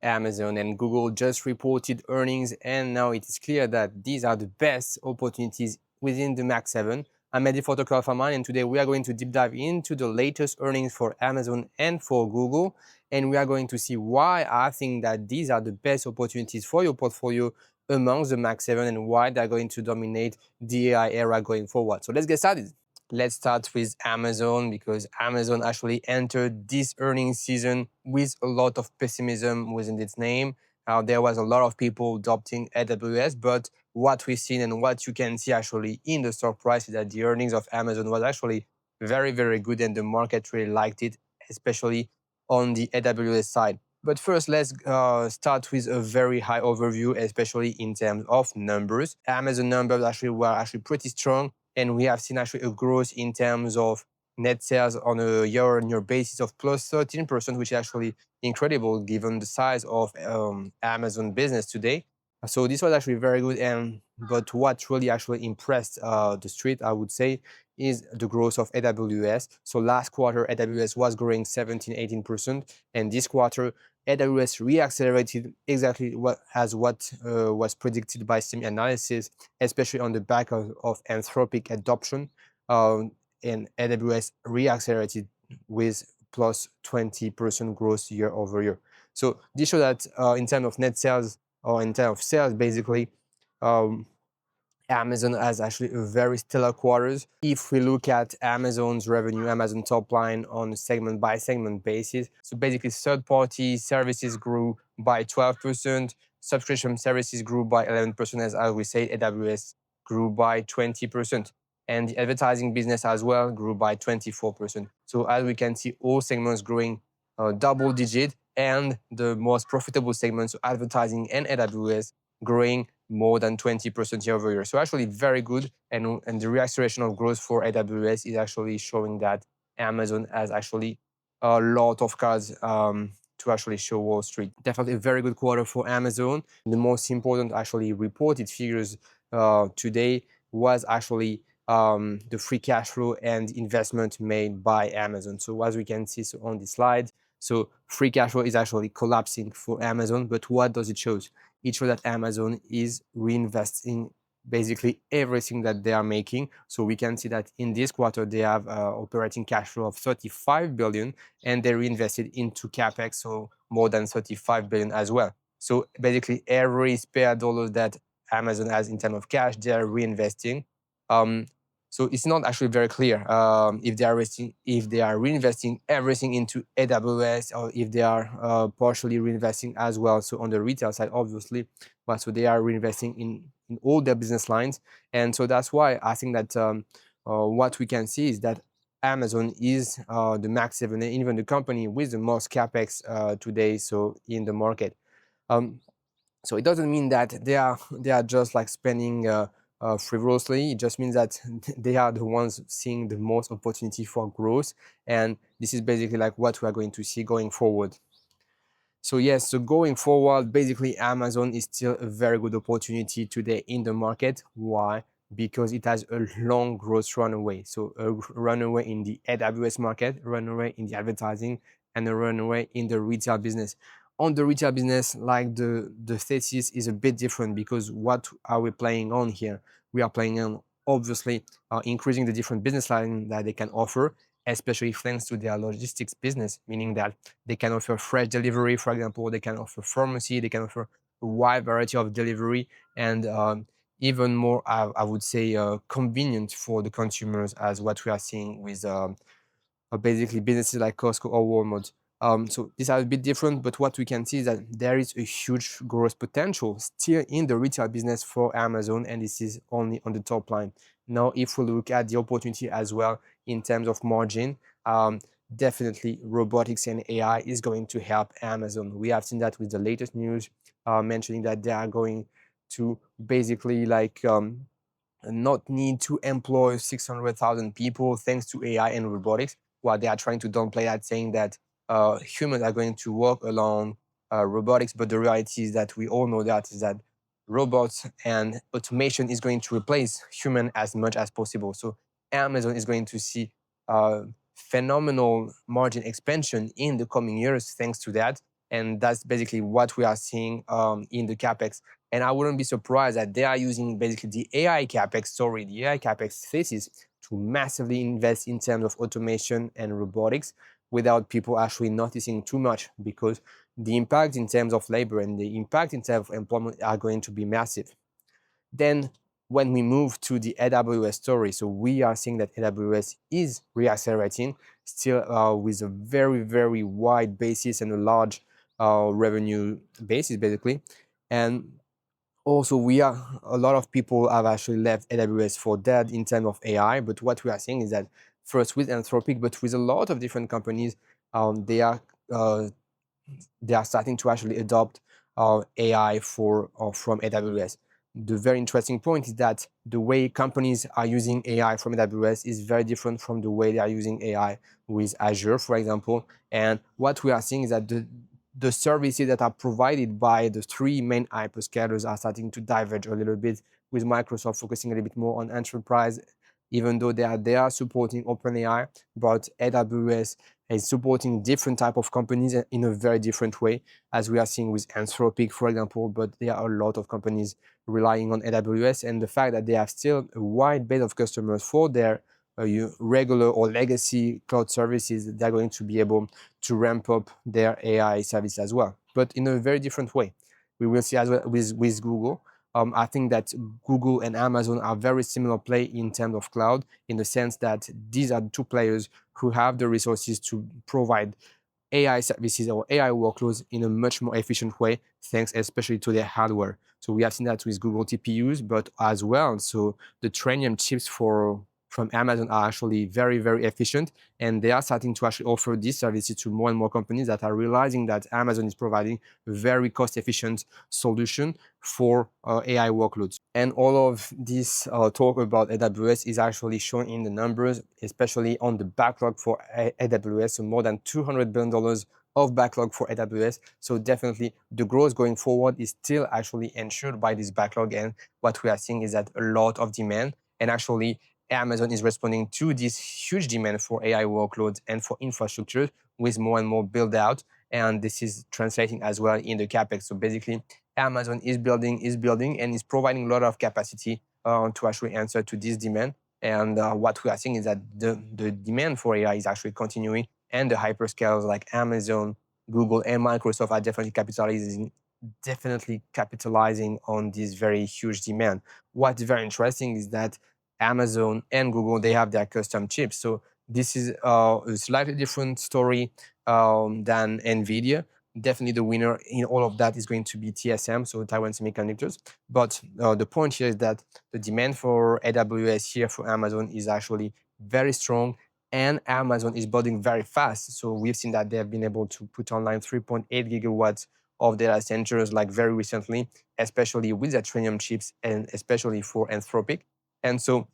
Amazon and Google just reported earnings, and now it is clear that these are the best opportunities within the Max 7. I'm Mehdi Photographer Man, and today we are going to deep dive into the latest earnings for Amazon and for Google, and we are going to see why I think that these are the best opportunities for your portfolio amongst the Max 7 and why they're going to dominate the AI era going forward. So let's get started. Let's start with Amazon, because Amazon actually entered this earnings season with a lot of pessimism within its name. There was a lot of people adopting AWS, but what we've seen and what you can see actually in the stock price is that the earnings of Amazon was actually very, very good, and the market really liked it, especially on the AWS side. But first, let's start with a very high overview, especially in terms of numbers. Amazon numbers actually were pretty strong, and we have seen actually a growth in terms of net sales on a year-on-year basis of plus 13%, which is actually incredible given the size of Amazon business today. So this was actually very good. But what really actually impressed the street, I would say, is the growth of AWS. So last quarter, AWS was growing 17-18%, and this quarter, AWS reaccelerated exactly what was predicted by SemiAnalysis, especially on the back of Anthropic adoption. And AWS reaccelerated with plus 20% growth year over year. So this shows that in terms of net sales, or in terms of sales, basically, Amazon has actually a very stellar quarters. If we look at Amazon's revenue, Amazon top line on a segment by segment basis, so basically third-party services grew by 12%, subscription services grew by 11%, as we say, AWS grew by 20%. And the advertising business as well grew by 24%. So as we can see, all segments growing double digit, and the most profitable segments, so advertising and AWS, growing more than 20% year over year. So actually very good. And the reacceleration of growth for AWS is actually showing that Amazon has actually a lot of cards to actually show Wall Street. Definitely a very good quarter for Amazon. The most important actually reported figures today was actually the free cash flow and investment made by Amazon. So as we can see on this slide, so free cash flow is actually collapsing for Amazon, but what does it show? It shows that Amazon is reinvesting basically everything that they are making. So we can see that in this quarter, they have operating cash flow of 35 billion, and they reinvested into CapEx, so more than 35 billion as well. So basically every spare dollar that Amazon has in terms of cash, they are reinvesting. So it's not actually very clear if they are reinvesting everything into AWS, or if they are partially reinvesting as well. So on the retail side, obviously, but so they are reinvesting in all their business lines. And so that's why I think that what we can see is that Amazon is the Max 7, and even the company with the most CapEx today, so in the market. So it doesn't mean that they are just like spending frivolously. It just means that they are the ones seeing the most opportunity for growth, and this is basically like what we are going to see going forward. So yes, so going forward, basically Amazon is still a very good opportunity today in the market. Why? Because it has a long growth runaway. So a runaway in the AWS market, runaway in the advertising, and a runaway in the retail business. On the retail business, like the thesis is a bit different, because what are we playing on here? We are playing on obviously increasing the different business lines that they can offer, especially thanks to their logistics business, meaning that they can offer fresh delivery, for example, they can offer pharmacy, they can offer a wide variety of delivery, and even more, I would say, convenient for the consumers, as what we are seeing with basically businesses like Costco or Walmart. So these are a bit different, but what we can see is that there is a huge growth potential still in the retail business for Amazon, and this is only on the top line. Now, if we look at the opportunity as well in terms of margin, definitely robotics and AI is going to help Amazon. We have seen that with the latest news mentioning that they are going to basically not need to employ 600,000 people thanks to AI and robotics, while they are trying to downplay that, saying that humans are going to work along robotics. But the reality is that we all know that is that robots and automation is going to replace human as much as possible. So Amazon is going to see phenomenal margin expansion in the coming years thanks to that. And that's basically what we are seeing in the CapEx. And I wouldn't be surprised that they are using basically the AI CapEx story, the AI CapEx thesis to massively invest in terms of automation and robotics without people actually noticing too much, because the impact in terms of labor and the impact in terms of employment are going to be massive. Then when we move to the AWS story, so we are seeing that AWS is reaccelerating still with a very, very wide basis and a large revenue basis, basically. And also, a lot of people have actually left AWS for dead in terms of AI. But what we are seeing is that first with Anthropic, but with a lot of different companies, they are uh, they are starting to actually adopt AI from AWS. The very interesting point is that the way companies are using AI from AWS is very different from the way they are using AI with Azure, for example. And what we are seeing is that the services that are provided by the three main hyperscalers are starting to diverge a little bit, with Microsoft focusing a little bit more on enterprise, even though they are supporting OpenAI, but AWS is supporting different type of companies in a very different way, as we are seeing with Anthropic, for example. But there are a lot of companies relying on AWS, and the fact that they have still a wide base of customers for their regular or legacy cloud services, they're going to be able to ramp up their AI service as well, but in a very different way. We will see as well with Google. I think that Google and Amazon are very similar play in terms of cloud, in the sense that these are two players who have the resources to provide AI services or AI workloads in a much more efficient way, thanks especially to their hardware. So we have seen that with Google TPUs, but as well, so the Trainium chips from Amazon are actually very, very efficient, and they are starting to actually offer these services to more and more companies that are realizing that Amazon is providing a very cost-efficient solution for AI workloads. And all of this talk about AWS is actually shown in the numbers, especially on the backlog for AWS. So more than $200 billion of backlog for AWS. So definitely the growth going forward is still actually ensured by this backlog. And what we are seeing is that a lot of demand, and actually Amazon is responding to this huge demand for AI workloads and for infrastructure with more and more build out. And this is translating as well in the CapEx. So basically, Amazon is building, and is providing a lot of capacity to actually answer to this demand. And what we are seeing is that the demand for AI is actually continuing, and the hyperscalers like Amazon, Google, and Microsoft are definitely capitalizing on this very huge demand. What's very interesting is that Amazon and Google, they have their custom chips. So this is a slightly different story than NVIDIA. Definitely the winner in all of that is going to be TSM, so Taiwan Semiconductors. But the point here is that the demand for AWS here for Amazon is actually very strong, and Amazon is building very fast. So we've seen that they have been able to put online 3.8 gigawatts of data centers like very recently, especially with the Trainium chips and especially for Anthropic. And so,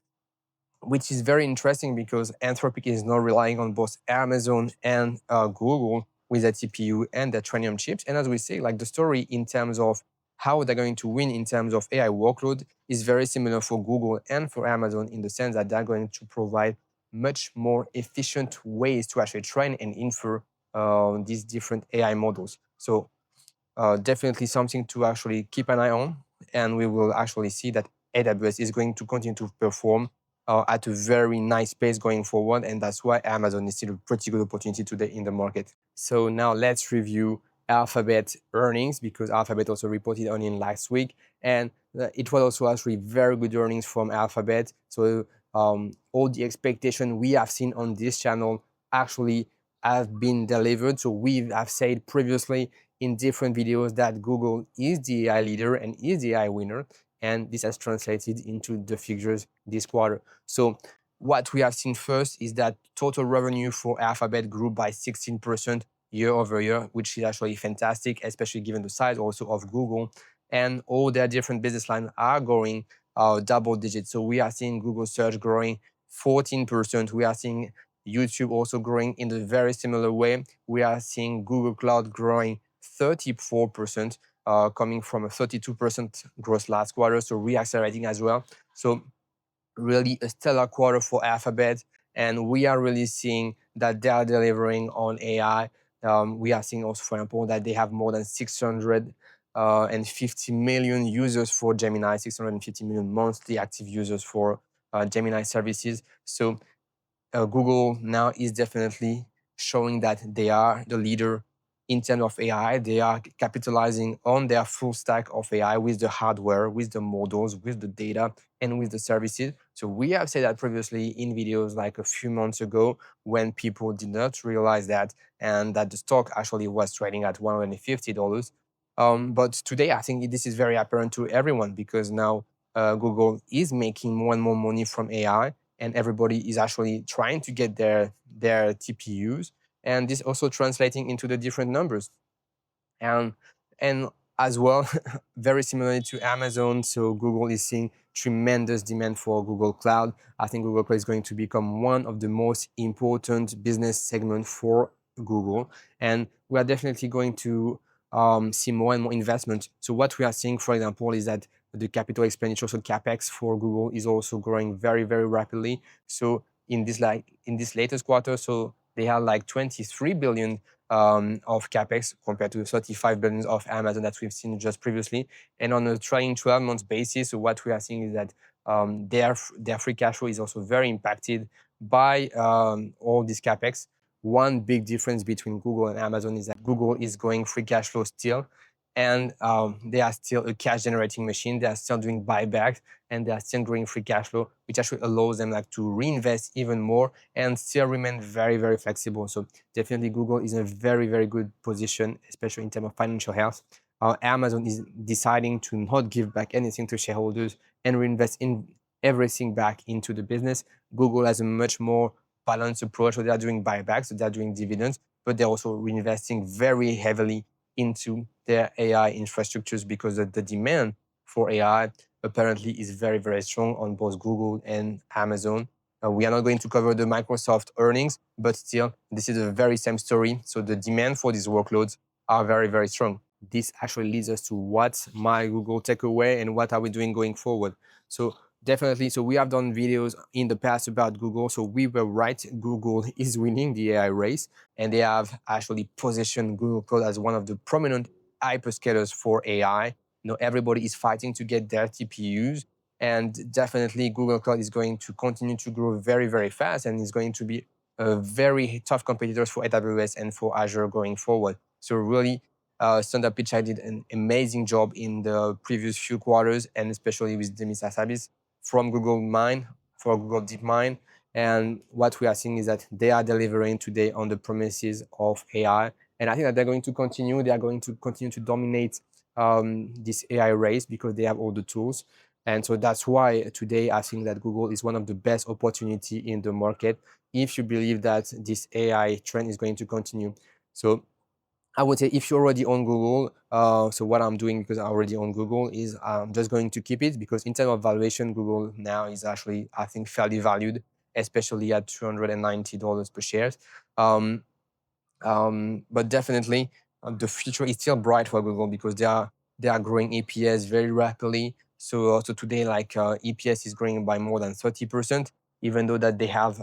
which is very interesting because Anthropic is now relying on both Amazon and Google with the TPU and the Trainium chips. And as we say, like the story in terms of how they're going to win in terms of AI workload is very similar for Google and for Amazon, in the sense that they're going to provide much more efficient ways to actually train and infer these different AI models. So definitely something to actually keep an eye on. And we will actually see that AWS is going to continue to perform at a very nice pace going forward. And that's why Amazon is still a pretty good opportunity today in the market. So now let's review Alphabet earnings, because Alphabet also reported earnings last week. And it was also actually very good earnings from Alphabet. So all the expectation we have seen on this channel actually have been delivered. So we have said previously in different videos that Google is the AI leader and is the AI winner, and this has translated into the figures this quarter. So what we have seen first is that total revenue for Alphabet grew by 16% year over year, which is actually fantastic, especially given the size also of Google, and all their different business lines are growing double digits. So we are seeing Google search growing 14%. We are seeing YouTube also growing in a very similar way. We are seeing Google Cloud growing 34%, coming from a 32% growth last quarter, so reaccelerating as well. So really a stellar quarter for Alphabet, and we are really seeing that they are delivering on AI. We are seeing also, for example, that they have more than 650 million users for Gemini, 650 million monthly active users for Gemini services. So Google now is definitely showing that they are the leader in terms of AI. They are capitalizing on their full stack of AI with the hardware, with the models, with the data, and with the services. So we have said that previously in videos like a few months ago when people did not realize that and that the stock actually was trading at $150. But today, I think this is very apparent to everyone because now Google is making more and more money from AI and everybody is actually trying to get their TPUs, and this also translating into the different numbers. And as well, very similarly to Amazon, so Google is seeing tremendous demand for Google Cloud. I think Google Cloud is going to become one of the most important business segments for Google, and we are definitely going to see more and more investment. So what we are seeing, for example, is that the capital expenditure, so capex for Google, is also growing very, very rapidly. So in this latest quarter, so they had like 23 billion of capex compared to 35 billion of Amazon that we've seen just previously. And on a trailing 12 months basis, so what we are seeing is that their free cash flow is also very impacted by all this capex. One big difference between Google and Amazon is that Google is going free cash flow still, and they are still a cash generating machine. They are still doing buybacks, and they are still growing free cash flow, which actually allows them like to reinvest even more and still remain very, very flexible. So definitely Google is in a very, very good position, especially in terms of financial health. Amazon is deciding to not give back anything to shareholders and reinvest in everything back into the business. Google has a much more balanced approach. So they are doing buybacks, so they are doing dividends, but they're also reinvesting very heavily into their AI infrastructures because the demand for AI apparently is very, very strong on both Google and Amazon. We are not going to cover the Microsoft earnings, but still, this is the very same story. So the demand for these workloads are very, very strong. This actually leads us to what's my Google takeaway and what are we doing going forward. So definitely, so we have done videos in the past about Google. So we were right, Google is winning the AI race, and they have actually positioned Google Cloud as one of the prominent hyperscalers for AI. Everybody is fighting to get their TPUs, and definitely Google Cloud is going to continue to grow very, very fast and is going to be a very tough competitors for AWS and for Azure going forward. So really, Sundar Pichai did an amazing job in the previous few quarters, and especially with Demis Hassabis from Google Mine, for Google DeepMind. And what we are seeing is that they are delivering today on the promises of AI. And I think that they're going to continue. They are going to continue to dominate this AI race because they have all the tools. And so that's why today I think that Google is one of the best opportunity in the market if you believe that this AI trend is going to continue. So I would say if you're already on Google, so what I'm doing because I already on Google is I'm just going to keep it because in terms of valuation, Google now is actually, I think, fairly valued, especially at $290 per share. But definitely, the future is still bright for Google because they are growing EPS very rapidly. So today, like EPS is growing by more than 30%, even though that they have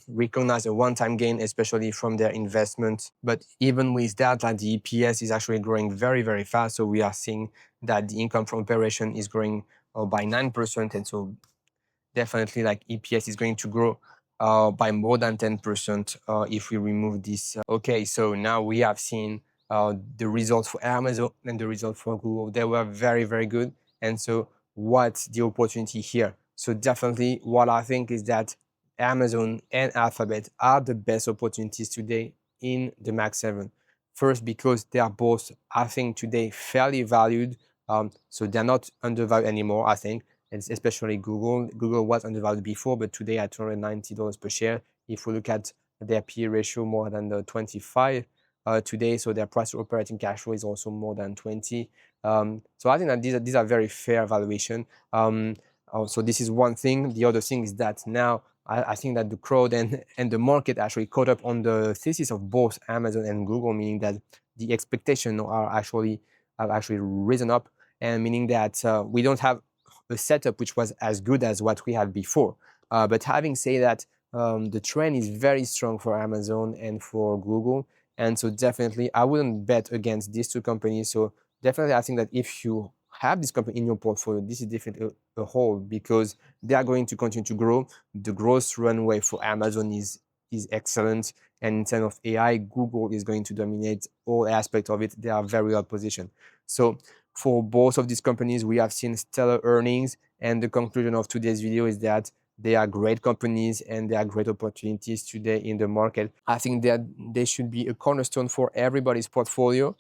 recognized a one-time gain, especially from their investment. But even with that, like the EPS is actually growing very, very fast. So we are seeing that the income from operation is growing by 9%, and so definitely like EPS is going to grow by more than 10% if we remove this. Okay, so now we have seen the results for Amazon and the results for Google. They were very, very good. And so what's the opportunity here? So definitely what I think is that Amazon and Alphabet are the best opportunities today in the Max 7. First, because they are both, I think, today fairly valued. So they're not undervalued anymore, I think, and especially Google. Google was undervalued before, but today at $290 per share. If we look at their PE ratio, more than the 25 today, so their price to operating cash flow is also more than 20. So I think that these are very fair valuation. So this is one thing. The other thing is that now I think that the crowd and the market actually caught up on the thesis of both Amazon and Google, meaning that the expectations have actually risen up, and meaning that we don't have a setup which was as good as what we had before. But having said that, the trend is very strong for Amazon and for Google. And so definitely, I wouldn't bet against these two companies. So definitely, I think that if you have this company in your portfolio, this is definitely a hold because they are going to continue to grow. The growth runway for Amazon is excellent. And in terms of AI, Google is going to dominate all aspects of it. They are very well positioned. So for both of these companies, we have seen stellar earnings. And the conclusion of today's video is that they are great companies and there are great opportunities today in the market. I think that they should be a cornerstone for everybody's portfolio.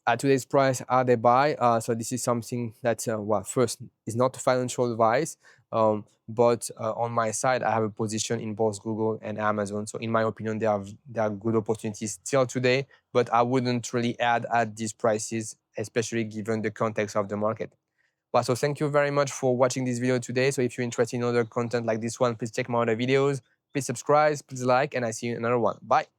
At today's price, are they buy? So this is something that, well, first is not financial advice, but on my side, I have a position in both Google and Amazon. So in my opinion, there are good opportunities still today, but I wouldn't really add at these prices, especially given the context of the market. Well, so thank you very much for watching this video today. So if you're interested in other content like this one, please check my other videos. Please subscribe, please like, and I see you in another one. Bye.